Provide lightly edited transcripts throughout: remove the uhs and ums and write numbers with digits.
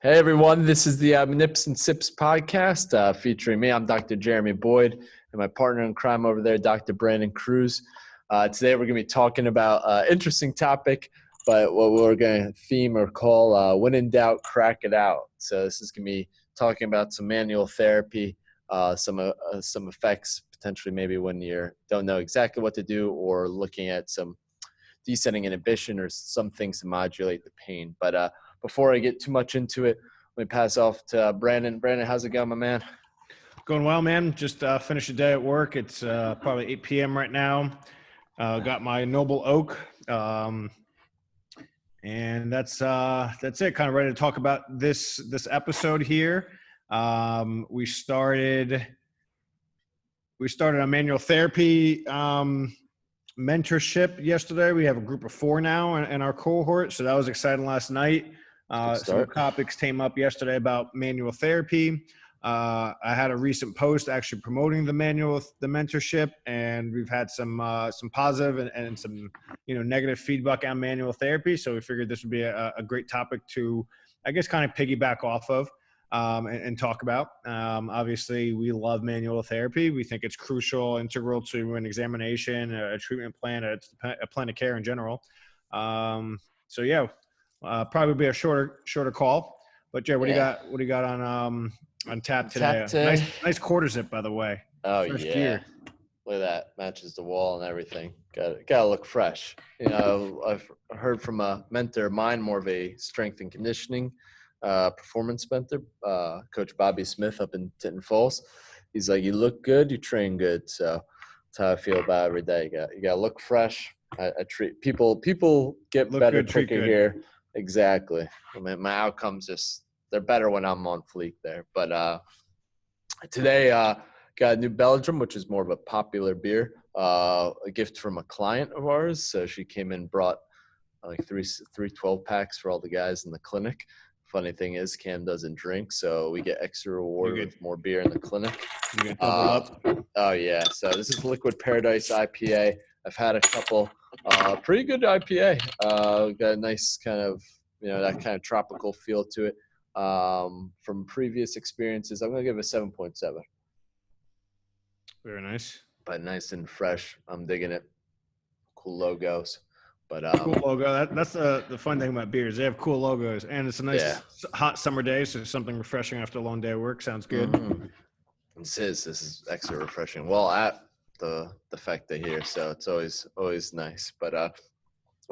Hey everyone, this is the Nips and Sips podcast featuring me. I'm Dr. Jeremy Boyd and my partner in crime over there, Dr. Brandon Cruz. Today we're going to be talking about an interesting topic, but what we're going to theme or call when in doubt, crack it out. So this is going to be talking about some manual therapy, some effects potentially maybe when you don't know exactly what to do, or looking at some descending inhibition or some things to modulate the pain. But before I get too much into it, let me pass off to Brandon. Brandon, how's it going, my man? Going well, man. Just finished a day at work. It's probably 8 p.m. right now. Got my Noble Oak, and that's it. Kind of ready to talk about this episode here. We started a manual therapy mentorship yesterday. We have a group of 4 now in our cohort, so that was exciting last night. Some topics came up yesterday about manual therapy. I had a recent post actually promoting the mentorship, and we've had some positive and some negative feedback on manual therapy. So we figured this would be a great topic to, I guess, kind of piggyback off of and talk about. Obviously, we love manual therapy. We think it's crucial, integral to an examination, a treatment plan, a plan of care in general. So yeah, probably be a shorter call. But Jared, what do you got on tap today? Nice quarter zip, by the way. Oh, First yeah. year. Look at that. Matches the wall and everything. Gotta look fresh. I've heard from a mentor of mine, more of a strength and conditioning performance mentor, Coach Bobby Smith up in Tinton Falls. He's like, you look good, you train good. So that's how I feel about every day. You gotta look fresh. I treat people get Look better good, treat quicker good. here. Exactly. I mean, my outcomes they're better when I'm on fleek there. But today got a new Belgium, which is more of a popular beer, a gift from a client of ours. So she came in and brought like three 12-packs for all the guys in the clinic. Funny thing is, Cam doesn't drink, so we get extra reward with more beer in the clinic. You get doubled up. Oh, yeah. So this is Liquid Paradise IPA. I've had a couple. Pretty good IPA. Got a nice kind of, that kind of tropical feel to it. From previous experiences, I'm going to give it a 7.7. Very nice. But nice and fresh. I'm digging it. Cool logos. But cool logo. That's the fun thing about beers. They have cool logos, and it's a nice hot summer day, so something refreshing after a long day of work sounds good. Mm-hmm. This is extra refreshing. Well, at the facta here, so it's always nice. But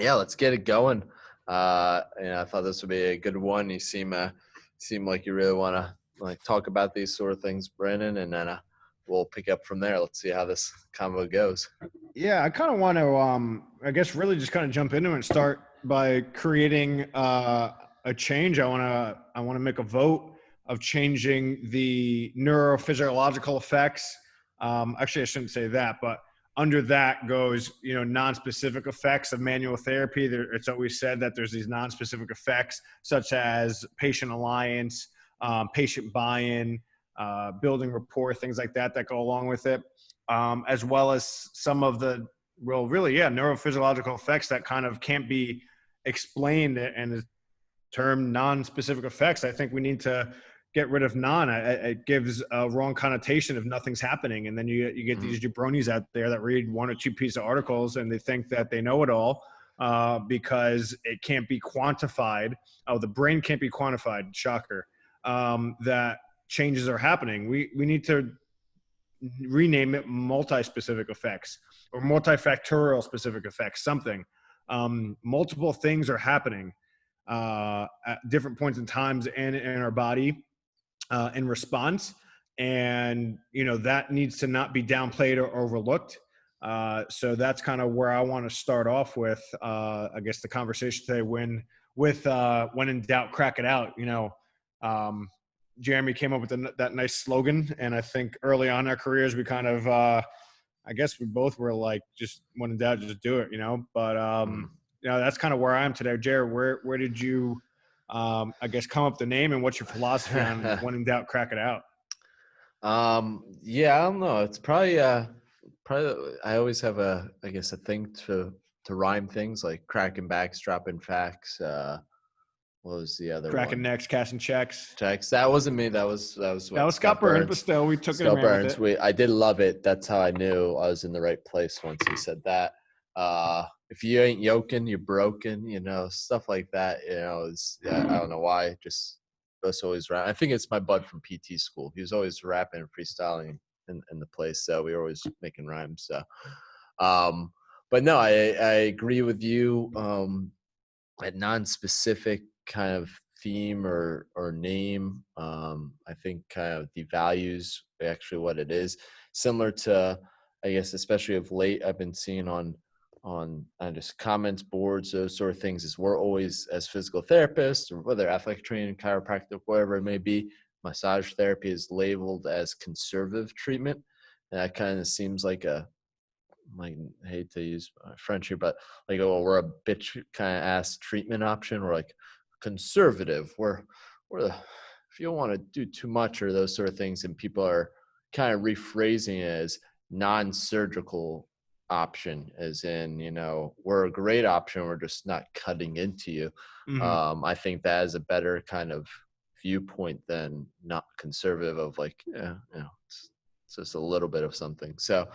yeah, let's get it going. I thought this would be a good one. You seem like you really want to talk about these sort of things, Brandon, and then we'll pick up from there. Let's see how this combo goes. Yeah, I kind of want to, I guess, really just kind of jump into it and start by creating a change. I want to make a vote of changing the neurophysiological effects. Actually, I shouldn't say that, but under that goes, non-specific effects of manual therapy. It's always said that there's these non-specific effects, such as patient alliance, patient buy-in, building rapport, things like that go along with it, as well as some of the neurophysiological effects that kind of can't be explained and is termed non-specific effects. I think we need to get rid of non. It gives a wrong connotation if nothing's happening, and then you get these jabronis out there that read 1 or 2 pieces of articles and they think that they know it all because it can't be quantified. Oh, the brain can't be quantified. Shocker. That changes are happening. We need to rename it multi-specific effects or multifactorial specific effects, something. Multiple things are happening at different points in times and in our body in response. And, that needs to not be downplayed or overlooked. So that's kind of where I want to start off with, I guess, the conversation today when in doubt, crack it out. Jeremy came up with that nice slogan. And I think early on in our careers, we kind of, I guess we both were like, just when in doubt, just do it, but, that's kind of where I am today. Jared, where did you, I guess, come up with the name, and what's your philosophy on when in doubt, crack it out? Yeah, I don't know. It's probably I always have a thing to rhyme things like cracking backs, dropping facts, what was the other Cracking one? necks, casting checks. Checks. That wasn't me. That was That what was Scott Burns, but still, we took it and Scott ran with Burns. it. I did love it. That's how I knew I was in the right place once he said that. If you ain't yoking, you're broken. Stuff like that. I don't know why. Just that's always rap. I think it's my bud from PT school. He was always rapping and freestyling in the place, so we were always making rhymes. So, but no, I agree with you. A non-specific kind of theme or name, I think kind of devalues actually what it is. Similar to, I guess, especially of late, I've been seeing on just comments boards, those sort of things, is we're always, as physical therapists, or whether athletic training, chiropractic, whatever it may be, massage therapy is labeled as conservative treatment. And that kind of seems like I hate to use French here, but like, oh, we're a bitch kind of ass treatment option. We're like conservative. If you don't want to do too much or those sort of things, and people are kind of rephrasing it as non-surgical option, as in, we're a great option. We're just not cutting into you. Mm-hmm. I think that is a better kind of viewpoint than not conservative of like, it's just a little bit of something. So,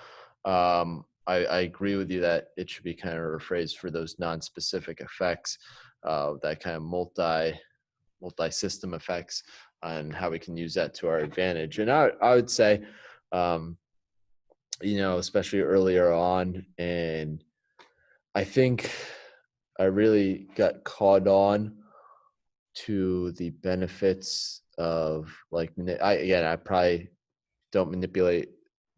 I agree with you that it should be kind of rephrased for those non-specific effects, that kind of multi-system effects, and how we can use that to our advantage. And I would say, especially earlier on, and I think I really got caught on to the benefits of like, I probably don't manipulate,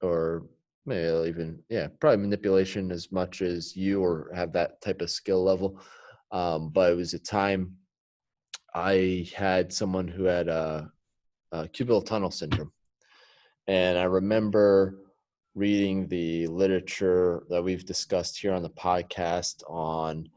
or maybe I'll even, probably manipulation as much as you, or have that type of skill level. But it was a time I had someone who had a cubital tunnel syndrome. And I remember reading the literature that we've discussed here on the podcast on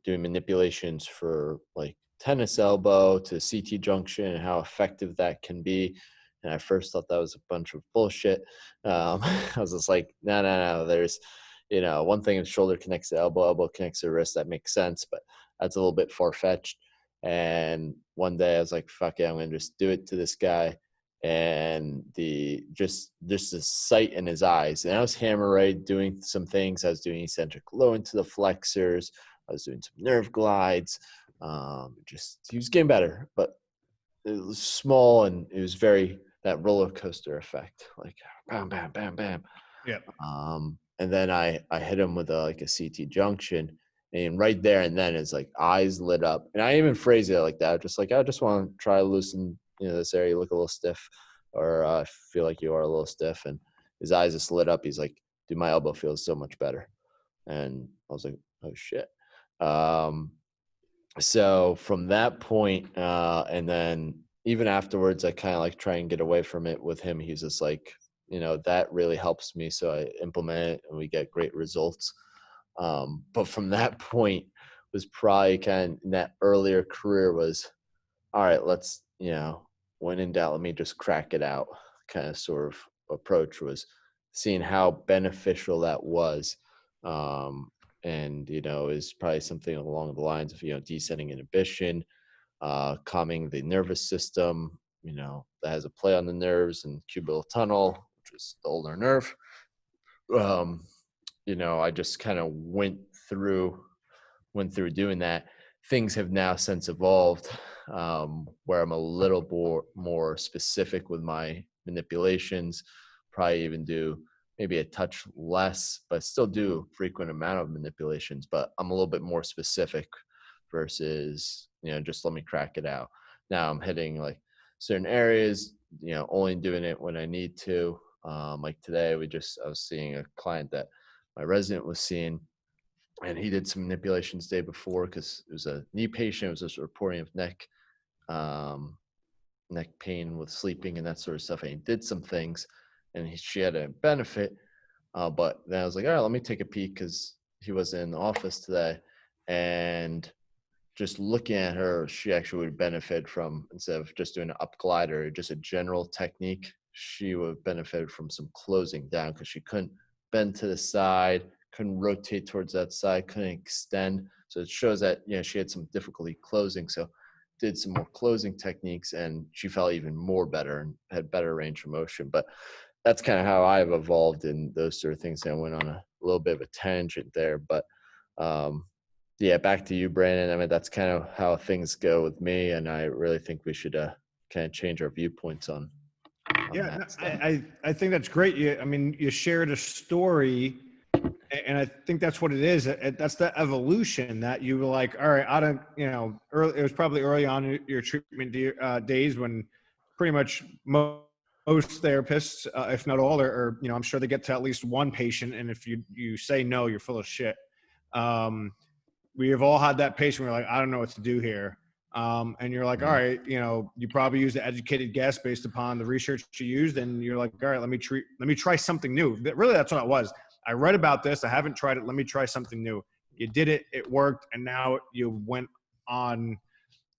doing manipulations for like tennis elbow to CT junction and how effective that can be. And I first thought that was a bunch of bullshit. I was just like, no. There's, one thing, if shoulder connects to elbow connects to wrist, that makes sense, but that's a little bit far-fetched. And one day I was like, fuck it, I'm going to just do it to this guy. And just the sight in his eyes. And I was hammer doing some things. I was doing eccentric low into the flexors. I was doing some nerve glides. He was getting better, but it was small, and it was very that roller coaster effect, like bam, bam, bam, bam. Yeah. And then I hit him with a CT junction, and right there and then his like eyes lit up, and I even phrased it like that, just like, I just want to try to loosen this area. You look a little stiff, or I feel like you are a little stiff, and his eyes just lit up. He's like, dude, my elbow feels so much better. And I was like, oh shit. So from that point, and then even afterwards, I kind of like try and get away from it with him. He's just like, that really helps me. So I implement it, and we get great results. But from that point was probably kind of in that earlier career was, all right, let's, when in doubt, let me just crack it out kind of sort of approach, was seeing how beneficial that was. And, is probably something along the lines of, descending inhibition, calming the nervous system, that has a play on the nerves, and cubital tunnel, which is the ulnar nerve. I just kind of went through doing that. Things have now since evolved, where I'm a little more specific with my manipulations, probably even do maybe a touch less, but still do frequent amount of manipulations, but I'm a little bit more specific versus, just let me crack it out. Now I'm hitting like certain areas, only doing it when I need to. Like today, I was seeing a client that my resident was seeing, and he did some manipulations the day before because it was a knee patient. It was just reporting of neck pain with sleeping and that sort of stuff. And he did some things, and she had a benefit. But then I was like, all right, let me take a peek, because he was in the office today, and just looking at her, she actually would benefit from, instead of just doing an up glider, just a general technique, she would benefit from some closing down, because she couldn't bend to the side, couldn't rotate towards that side, couldn't extend. So it shows that, she had some difficulty closing. So did some more closing techniques, and she felt even more better and had better range of motion. But that's kind of how I've evolved in those sort of things. I went on a little bit of a tangent there, but back to you, Brandon. I mean, that's kind of how things go with me, and I really think we should kind of change our viewpoints on Yeah, no, that stuff. I think that's great. You shared a story, and I think that's what it is. That's the evolution that you were like, all right, I don't, early. It was probably early on in your treatment days when pretty much most therapists, if not all, I'm sure they get to at least one patient, and if you say no, you're full of shit. We have all had that patient where like, I don't know what to do here. And you're like, all right, you probably used an educated guess based upon the research you used. And you're like, all right, let me try something new. Really, that's what it was. I read about this. I haven't tried it. Let me try something new. You did it. It worked. And now you went on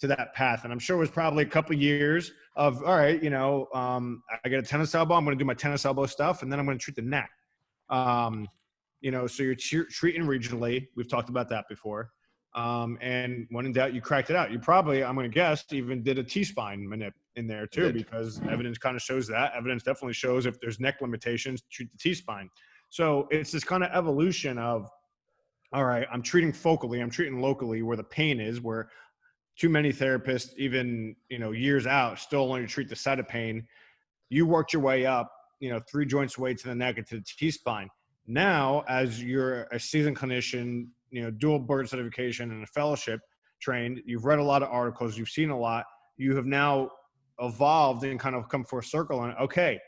to that path. And I'm sure it was probably a couple of years of, all right, I get a tennis elbow. I'm going to do my tennis elbow stuff. And then I'm going to treat the neck. So you're treating regionally. We've talked about that before. And when in doubt, you cracked it out. You probably, I'm going to guess, even did a T-spine manip in there too, because evidence kind of shows that. Evidence definitely shows if there's neck limitations, treat the T-spine. So it's this kind of evolution of, all right, I'm treating focally, I'm treating locally where the pain is, where too many therapists, even, years out, still only treat the side of pain. You worked your way up, 3 joints away to the neck and to the T-spine. Now, as you're a seasoned clinician, dual board certification and a fellowship trained, you've read a lot of articles, you've seen a lot, you have now evolved and kind of come full circle on, okay,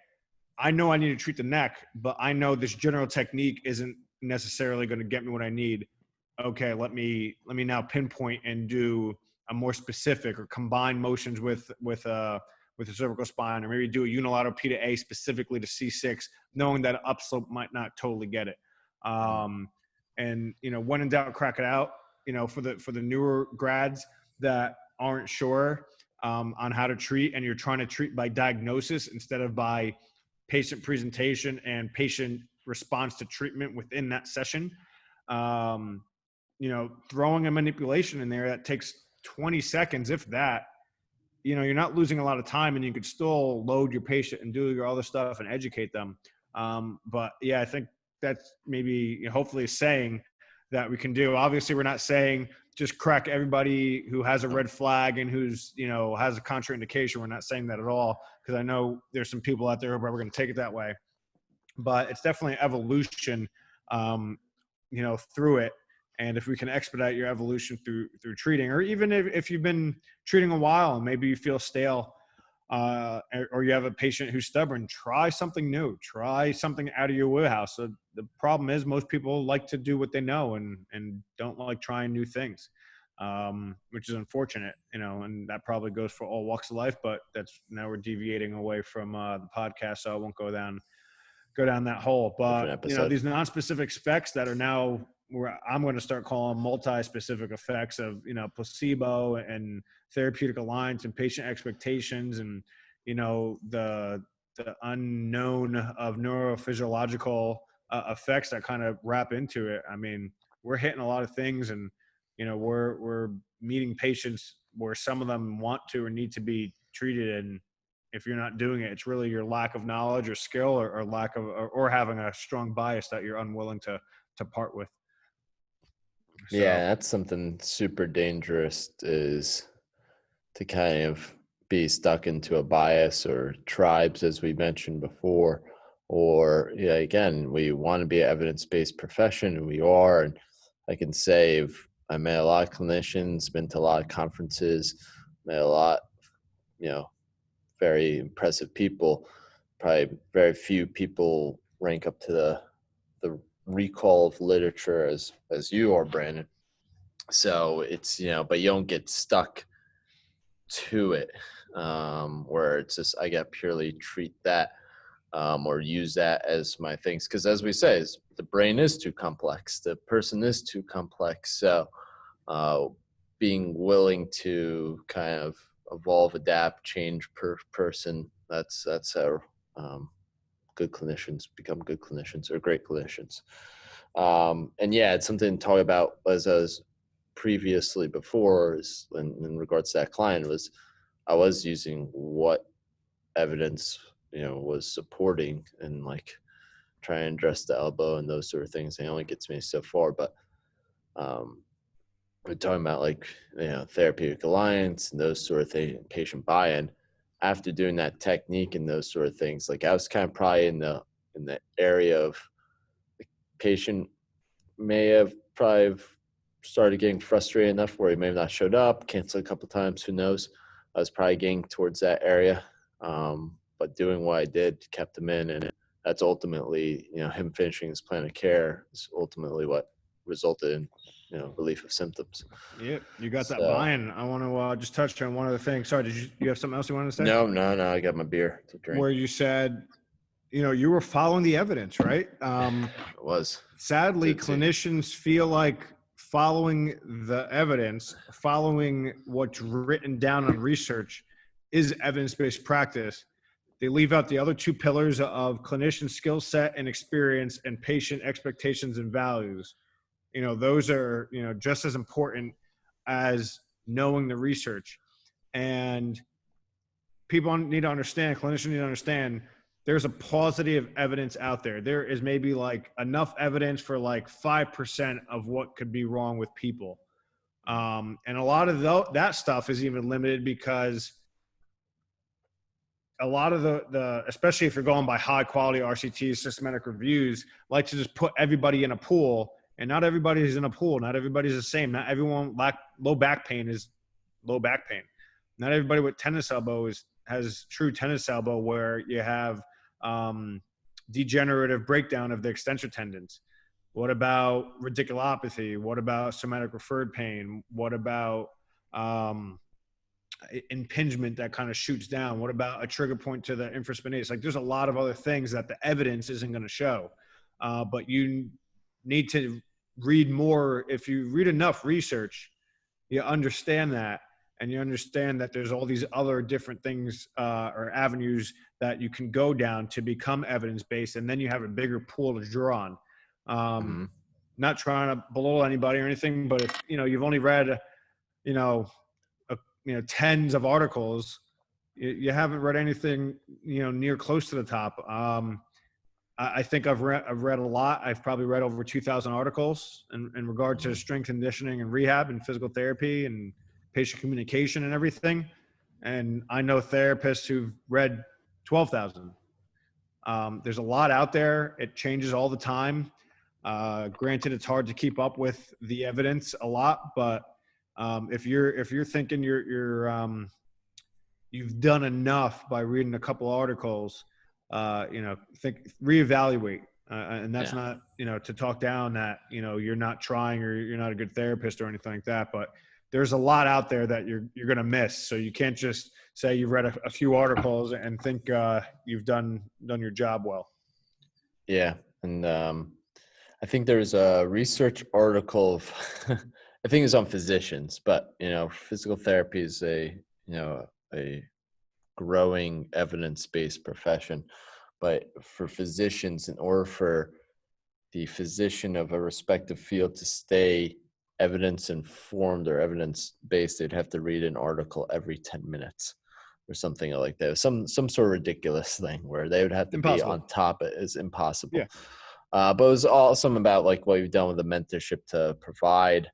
I know I need to treat the neck, but I know this general technique isn't necessarily going to get me what I need. Okay, let me now pinpoint and do a more specific or combine motions with the cervical spine, or maybe do a unilateral P to A specifically to C6, knowing that upslope might not totally get it. And when in doubt, crack it out. For the newer grads that aren't sure on how to treat, and you're trying to treat by diagnosis instead of by patient presentation and patient response to treatment within that session. Throwing a manipulation in there that takes 20 seconds, if that, you're not losing a lot of time, and you could still load your patient and do your other stuff and educate them. But yeah, I think that's maybe hopefully saying that we can do. Obviously, we're not saying just crack everybody who has a red flag and who's, has a contraindication. We're not saying that at all, because I know there's some people out there who are probably going to take it that way. But it's definitely evolution, through it. And if we can expedite your evolution through treating, or even if you've been treating a while and maybe you feel stale, or you have a patient who's stubborn, try something new, try something out of your wheelhouse. So the problem is most people like to do what they know and don't like trying new things, which is unfortunate, and that probably goes for all walks of life, but now we're deviating away from the podcast. So I won't go down that hole, but these non-specific specs that are now where I'm going to start calling multi-specific effects of, placebo and therapeutic alliance and patient expectations, and, the unknown of neurophysiological effects that kind of wrap into it. I mean, we're hitting a lot of things, and, we're meeting patients where some of them want to or need to be treated. And if you're not doing it, it's really your lack of knowledge or skill, or lack of, or having a strong bias that you're unwilling to part with. So. Yeah, that's something super dangerous, is to kind of be stuck into a bias or tribes, as we mentioned before. Or again, we want to be an evidence-based profession, and we are. And I can say I met a lot of clinicians, been to a lot of conferences, met a lot, very impressive people. Probably very few people rank up to the recall of literature as you are, Brandon. So it's, but you don't get stuck to it, where it's just, I got purely treat that, or use that as my things. Because as we say, the brain is too complex. The person is too complex. So being willing to kind of evolve, adapt, change per person, that's how good clinicians become good clinicians, or great clinicians. And yeah, it's something to talk about as I was previously before is in regards to that client was I was using what evidence, was supporting and like trying to address the elbow and those sort of things. It only gets me so far, but um, we're talking about like, therapeutic alliance and those sort of things, patient buy-in. After doing that technique and those sort of things, like I was kind of probably in the area of the patient may have probably started getting frustrated enough where he may have not showed up, canceled a couple of times, who knows. I was probably getting towards that area. But doing what I did kept him in, and that's ultimately, him finishing his plan of care is ultimately what resulted in, relief of symptoms. Yep, you got that So buy-in. I want to just touch on one other thing. Sorry, did you have something else you wanted to say? no, I got my beer to drink. Where you said, you were following the evidence, right? It was. Sadly, clinicians feel like following the evidence, following what's written down on research is evidence-based practice. They leave out the other two pillars of clinician skill set and experience and patient expectations and values. Those are, just as important as knowing the research. And people need to understand, clinicians need to understand, there's a paucity of evidence out there. There is maybe like enough evidence for like 5% of what could be wrong with people. And a lot of that stuff is even limited because a lot of the especially if you're going by high quality RCTs, systematic reviews, like to just put everybody in a pool, and not everybody is in a pool. Not everybody's the same. Not everyone low back pain is low back pain. Not everybody with tennis elbow has true tennis elbow where you have degenerative breakdown of the extensor tendons. What about radiculopathy? What about somatic referred pain? What about impingement that kind of shoots down? What about a trigger point to the infraspinatus? Like there's a lot of other things that the evidence isn't going to show. But you need to read more. If you read enough research, you understand that, and you understand that there's all these other different things or avenues that you can go down to become evidence-based, and then you have a bigger pool to draw on. Not trying to belittle anybody or anything, but if you've only read tens of articles, you haven't read anything near close to the top. I think I've read a lot. I've probably read over 2,000 articles in regard to strength conditioning and rehab and physical therapy and patient communication and everything. And I know therapists who've read 12,000. There's a lot out there. It changes all the time. Granted, it's hard to keep up with the evidence a lot, but if you're thinking you've done enough by reading a couple articles, reevaluate. And that's not, to talk down that, you're not trying or you're not a good therapist or anything like that, but there's a lot out there that you're going to miss. So you can't just say you've read a few articles and think you've done your job well. Yeah. And I think there's a research article I think it's on physicians, but physical therapy is a growing evidence-based profession. But for physicians, in order for the physician of a respective field to stay evidence-informed or evidence-based, they'd have to read an article every 10 minutes or something like that. Some sort of ridiculous thing where they would have to be on top. It is impossible. Yeah. But it was awesome about like what you've done with the mentorship to provide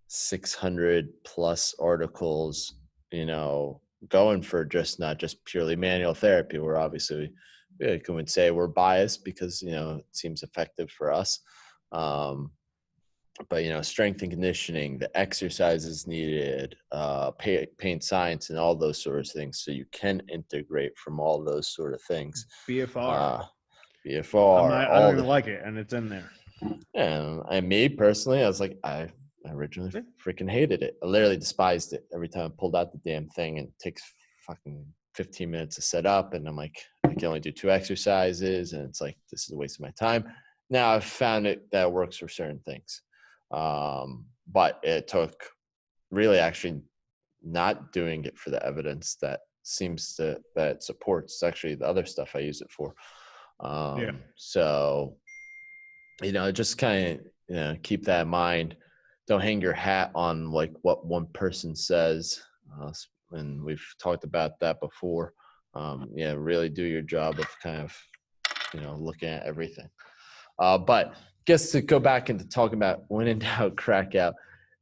600 plus articles, going for not just purely manual therapy, where obviously we would say we're biased because, it seems effective for us. But, strength and conditioning, the exercises needed, pain science and all those sorts of things. So you can integrate from all those sort of things. BFR. BFR. I don't even like it, and it's in there. And me personally, I was like, I originally freaking hated it. I literally despised it. Every time I pulled out the damn thing, and it takes fucking 15 minutes to set up, and I'm like, I can only do 2 exercises, and it's like, this is a waste of my time. Now I've found that works for certain things. But it took really actually not doing it for the evidence that that supports actually the other stuff I use it for. So just kind of, keep that in mind. Don't hang your hat on like what one person says. And we've talked about that before. Really do your job of kind of, looking at everything. But guess to go back into talking about when in doubt, crack out.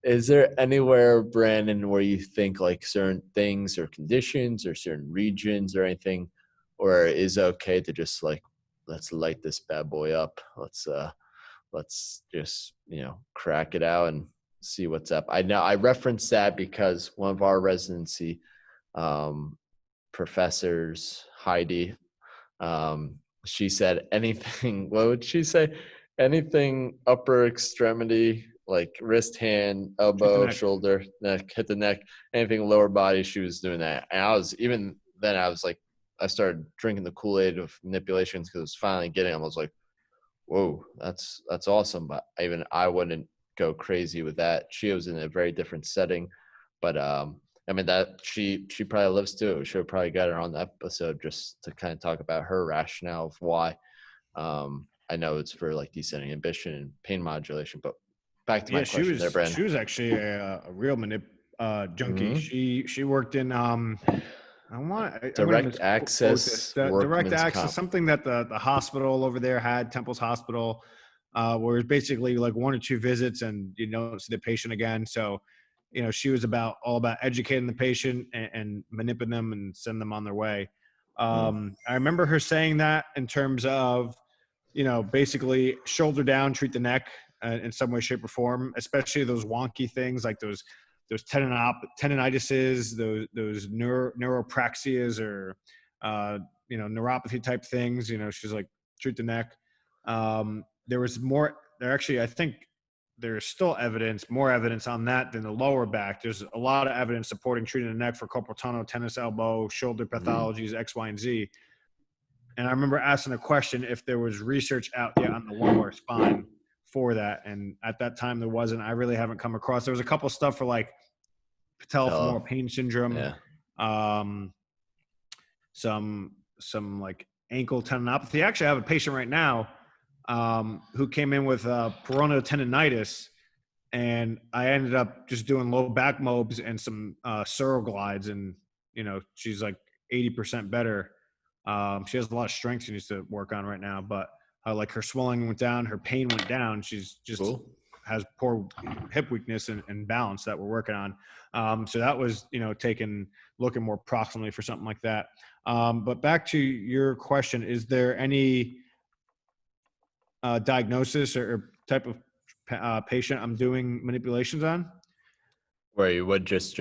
Is there anywhere, Brandon, where you think like certain things or conditions or certain regions or anything, or is it okay to just like, let's light this bad boy up. Let's just, crack it out and see what's up. I know I referenced that because one of our residency professors, Heidi, she said anything, what would she say? Anything upper extremity, like wrist, hand, Hit the elbow, neck. shoulder, neck, hit the neck, anything lower body, she was doing that. And even then I was like, I started drinking the Kool-Aid of manipulations because it was finally getting them. I was like, whoa, that's awesome. But even I wouldn't go crazy with that. She was in a very different setting. But I mean that she probably lives to it. We should have probably got her on the episode just to kind of talk about her rationale of why. I know it's for like descending inhibition and pain modulation, but back to my Yeah, she question there, was Brandon. she was actually a real junkie. Mm-hmm. She worked in I'm gonna Direct misquote this. access The direct workman's access, comp. something that the hospital over there had, Temple's Hospital, where it's basically like 1 or 2 visits and you don't see the patient again. So, she was all about educating the patient and manipulating them and send them on their way. Mm. I remember her saying that in terms of, basically shoulder down, treat the neck in some way, shape, or form, especially those wonky things like those tendinitises, those neuropraxias or neuropathy type things. She's like treat the neck. There was more. There actually, I think there's still more evidence on that than the lower back. There's a lot of evidence supporting treating the neck for carpal tunnel, tennis elbow, shoulder Mm. pathologies, X, Y, and Z. And I remember asking the question if there was research out yet on the lumbar spine for that. And at that time, there wasn't. I really haven't come across. There was a couple stuff for like patellofemoral pain syndrome, Yeah. um, some like ankle tendinopathy. Actually, I have a patient right now who came in with peroneal tendonitis, and I ended up just doing low back mobs and some Glides, and she's like 80% better. She has a lot of strength she needs to work on right now, but like her swelling went down, her pain went down. She's just Cool. has poor hip weakness and balance that we're working on. So that was, looking more proximally for something like that. But back to your question, is there any diagnosis or type of patient I'm doing manipulations on? Where you would just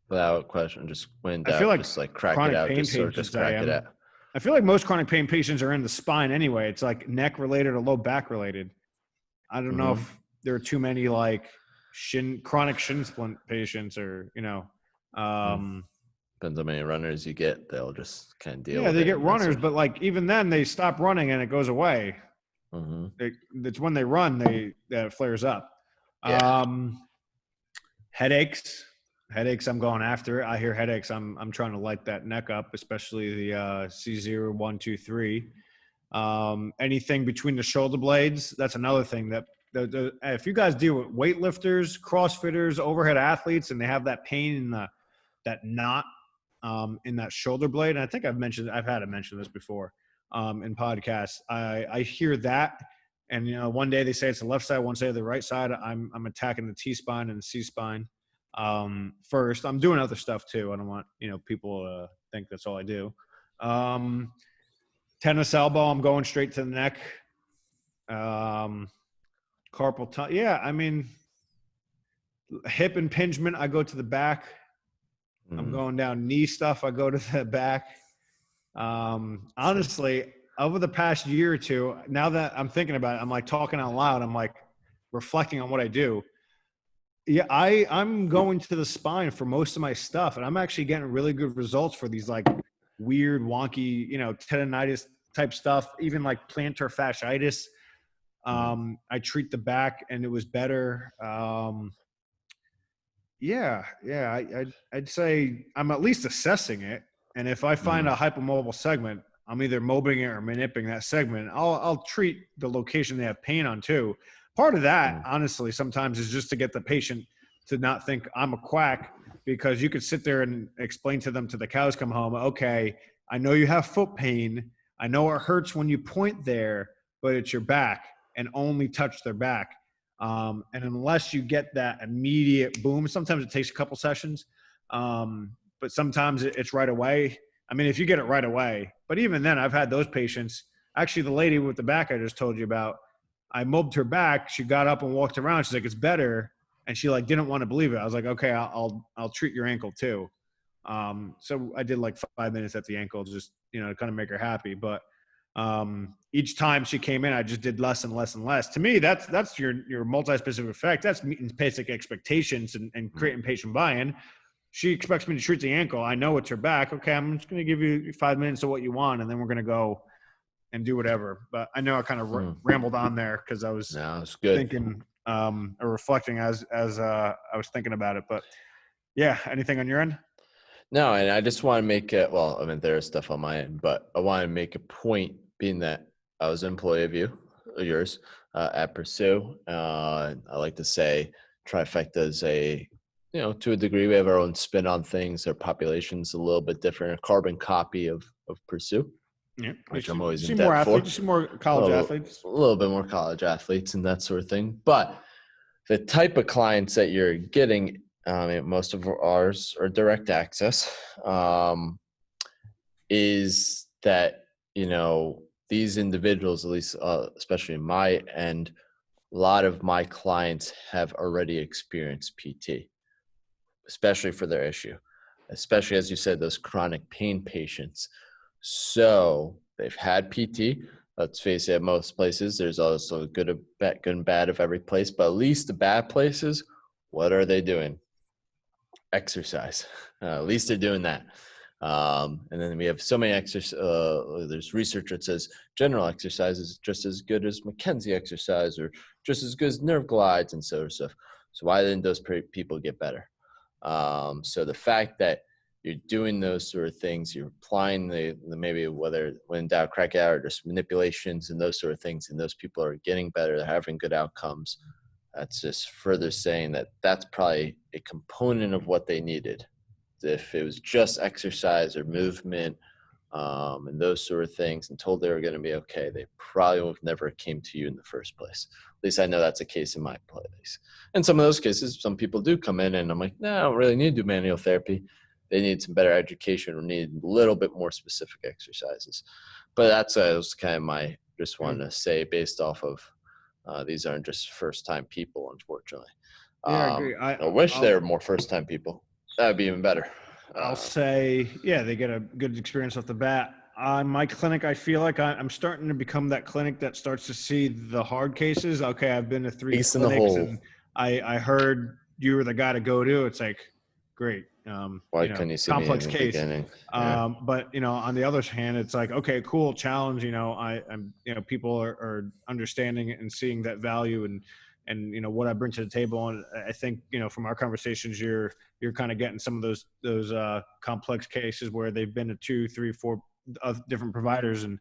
without question, just went I feel out, like just like crack it chronic out, pain just sort of just patients I crack it am. out. I feel like most chronic pain patients are in the spine anyway. It's like neck related or low back related. I don't know Mm-hmm. if there are too many like chronic shin splint patients or, Mm. um, Depends how many runners you get. They'll just kind of deal yeah, with they it get and that's runners, it. but like even then they stop running and it goes away. Mm-hmm. It's when they run, that it flares up. Yeah. Um, headaches, I'm going after. I hear headaches, I'm trying to light that neck up, especially the C0, 1, 2, 3. Anything between the shoulder blades, that's another thing that if you guys deal with weightlifters, crossfitters, overhead athletes, and they have that pain in that knot in that shoulder blade, and I think I've had to mention this before in podcasts. I hear that, and one day they say it's the left side, one day the right side. I'm attacking the T spine and the C spine first. I'm doing other stuff too. I don't want people to think that's all I do. Tennis elbow, I'm going straight to the neck. Carpal tunnel, yeah. I mean, hip impingement, I go to the back. I'm Mm. going down knee stuff, I go to the back. Honestly, over the past year or two, now that I'm thinking about it, I'm like talking out loud. I'm like reflecting on what I do. Yeah, I'm going to the spine for most of my stuff, and I'm actually getting really good results for these like weird, wonky, tendonitis type stuff, even like plantar fasciitis. Mm. I treat the back, and it was better. Yeah, I'd say I'm at least assessing it, and if I find Mm. a hypomobile segment, I'm either mobbing it or manipulating that segment. I'll treat the location they have pain on too. Part of that, honestly, sometimes is just to get the patient to not think I'm a quack, because you could sit there and explain to them to the cows come home. Okay, I know you have foot pain. I know it hurts when you point there, but it's your back, and only touch their back. And unless you get that immediate boom, sometimes it takes a couple sessions, but sometimes it's right away. I mean, if you get it right away, but even then, I've had those patients. Actually, the lady with the back I just told you about, I mobbed her back. She got up and walked around. She's like, "It's better," and she like didn't want to believe it. I was like, "Okay, I'll treat your ankle too." So I did like 5 minutes at the ankle, just to kind of make her happy. But each time she came in, I just did less and less and less. To me, that's your multi-specific effect. That's meeting basic expectations and creating patient buy-in. She expects me to treat the ankle. I know it's her back. Okay, I'm just going to give you 5 minutes of what you want, and then we're going to go and do whatever. But I know I kind of rambled on there because I was thinking or reflecting as I was thinking about it. But yeah, anything on your end? No, and I just want to make it, well, I mean, there's stuff on my end, but I want to make a point, being that I was an employee of yours at Pursue. I like to say Trifecta is to a degree, we have our own spin on things. Our population's a little bit different, a carbon copy of Pursue, Yeah, which I'm always see in more debt for. athletes, see more college athletes. A little bit more college athletes and that sort of thing. But the type of clients that you're getting, most of ours are direct access, is that, these individuals, at least especially in my end, a lot of my clients have already experienced PT, especially for their issue, especially, as you said, those chronic pain patients. So they've had PT. Let's face it, at most places, there's also good and bad of every place, but at least the bad places, what are they doing? Exercise. At least they're doing that. And then we have so many there's research that says general exercise is just as good as McKenzie exercise, or just as good as nerve glides and so stuff. So why didn't those people get better? So the fact that you're doing those sort of things, you're applying the maybe, whether when in doubt, crack it out, or just manipulations and those sort of things, and those people are getting better, they're having good outcomes. That's just further saying that that's probably a component of what they needed. If it was just exercise or movement and those sort of things, and told they were going to be okay, they probably would have never came to you in the first place. At least I know that's a case in my place. And some of those cases, some people do come in and I'm like, no, I don't really need to do manual therapy. They need some better education or need a little bit more specific exercises. But that's was kind of my, just wanted to say, based off of these aren't just first-time people, unfortunately. Yeah, I agree. I wish they were more first-time people. That would be even better. I'll say, yeah, they get a good experience off the bat. On my clinic, I feel like I'm starting to become that clinic that starts to see the hard cases. Okay, I've been to 3 Ace in the clinics, hole. and I heard you were the guy to go to. It's like, great. Why couldn't you see me complex in the case. beginning? Yeah. But on the other hand, it's like, okay, cool, challenge. I'm people are understanding and seeing that value and what I bring to the table. And I think from our conversations, you're kind of getting some of those complex cases where they've been to 2, 3, 4 different providers, and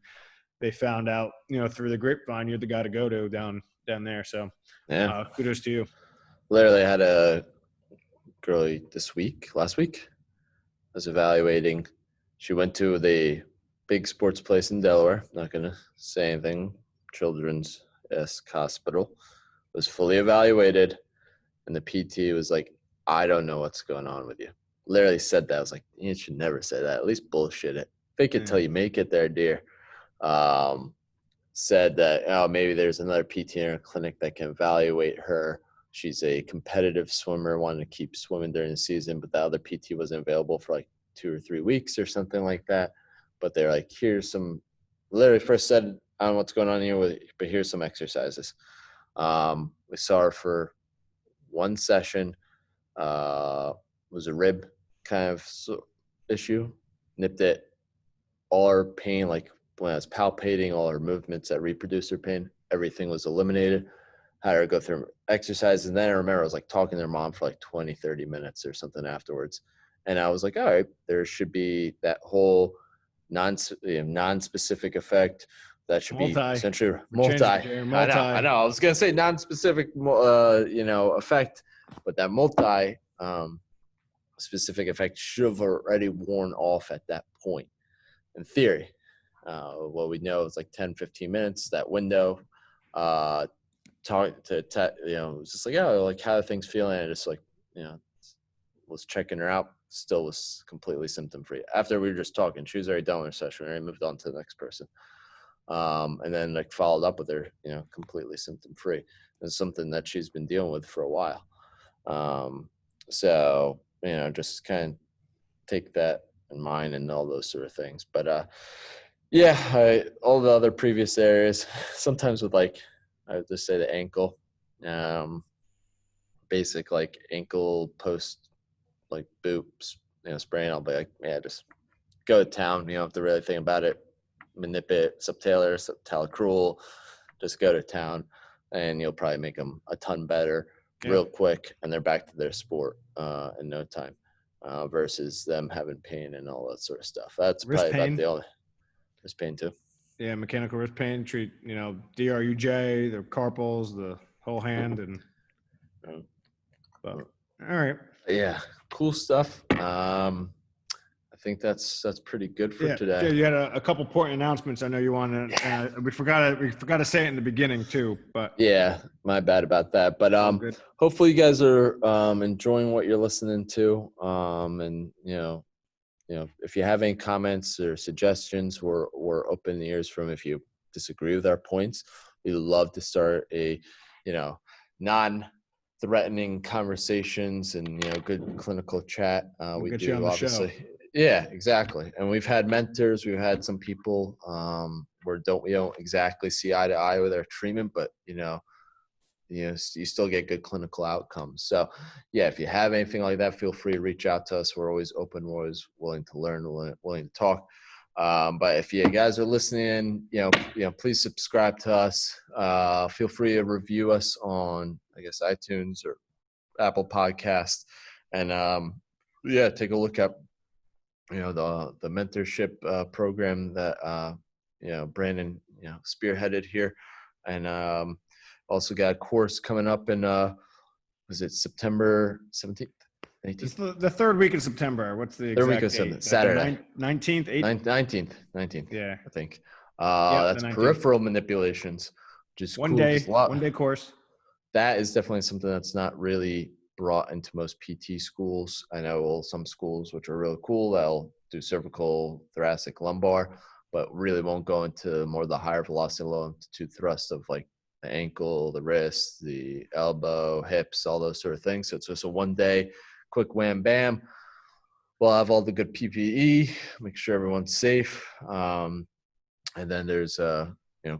they found out through the grapevine you're the guy to go to down there. So Yeah. kudos to you. Literally had a girl last week, was evaluating. She went to the big sports place in Delaware. Not going to say anything. Children's Hospital. Was fully evaluated, and the PT was like, I don't know what's going on with you. Literally said that. I was like, you should never say that. At least bullshit it. Fake it till you make it there, dear. Said that, maybe there's another PT in her clinic that can evaluate her. She's a competitive swimmer, wanted to keep swimming during the season, but the other PT wasn't available for like 2 or 3 weeks or something like that. But they're like, here's some, literally first said, I don't know what's going on here, but here's some exercises. We saw her for one session. Was a rib kind of issue. Nipped it. All her pain, like when I was palpating, all her movements that reproduced her pain, everything was eliminated. Had her go through exercise. And then I remember I was like talking to her mom for like 20, 30 minutes or something afterwards. And I was like, all right, there should be that whole non-specific effect. That should be essentially multi. I know. I was gonna say non-specific, effect, but that multi specific effect should have already worn off at that point. In theory, what we know is like 10, 15 minutes. That window. Talk to it's just like, oh, like how are things feeling? And just like, was checking her out, still was completely symptom free. After we were just talking, she was already done with her session, already moved on to the next person. And then like followed up with her, completely symptom free. It's something that she's been dealing with for a while. So, just kind of take that in mind and all those sort of things. But all the other previous areas, sometimes with like, I would just say the ankle, basic like ankle post, like boots, sprain. I'll be like, just go to town. You don't have to really think about it. Manipulate subtalar, subtalocrural, just go to town, and you'll probably make them a ton better real quick, and they're back to their sport in no time, versus them having pain and all that sort of stuff. That's wrist probably pain. About the only wrist pain too. Yeah, mechanical wrist pain. Treat DRUJ, the carpals, the whole hand, and. But, all right. Yeah, cool stuff. I think that's pretty good for today. Yeah, you had a couple important announcements. I know you wanted. We forgot to say it in the beginning too. But yeah, my bad about that. But hopefully you guys are enjoying what you're listening to. And if you have any comments or suggestions, we're open ears from. If you disagree with our points, we'd love to start a non-threatening conversations and good clinical chat. We do obviously. Show. Yeah, exactly. And we've had mentors. We've had some people where we don't exactly see eye to eye with our treatment, but you still get good clinical outcomes. So yeah, if you have anything like that, feel free to reach out to us. We're always open. We're always willing to learn, willing to talk. But if you guys are listening, please subscribe to us. Feel free to review us on, I guess, iTunes or Apple Podcast, and take a look at the mentorship program that Brandon spearheaded here, and also got a course coming up in was it September 17th? 18th? It's the third week of September. What's the exact date? September? Saturday. 19th? 19th. Yeah. I think. That's peripheral manipulations, which is one day course. That is definitely something that's not really brought into most PT schools. I know some schools, which are really cool, they'll do cervical, thoracic, lumbar, but really won't go into more of the higher velocity, low amplitude thrust of like the ankle, the wrist, the elbow, hips, all those sort of things. So it's just a one-day quick wham bam. We'll have all the good PPE, make sure everyone's safe. And then there's a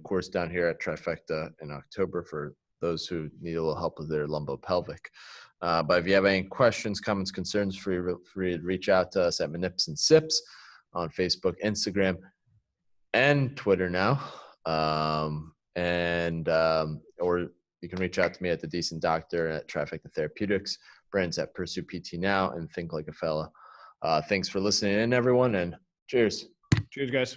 course down here at Trifecta in October for those who need a little help with their lumbopelvic. But if you have any questions, comments, concerns, feel free to reach out to us at Manips and Sips on Facebook, Instagram, and Twitter now. Or you can reach out to me at The Decent Doctor at Trifecta Therapeutics, Brand's at Pursue PT Now, and Think Like a Fella. Thanks for listening in, everyone, and cheers. Cheers, guys.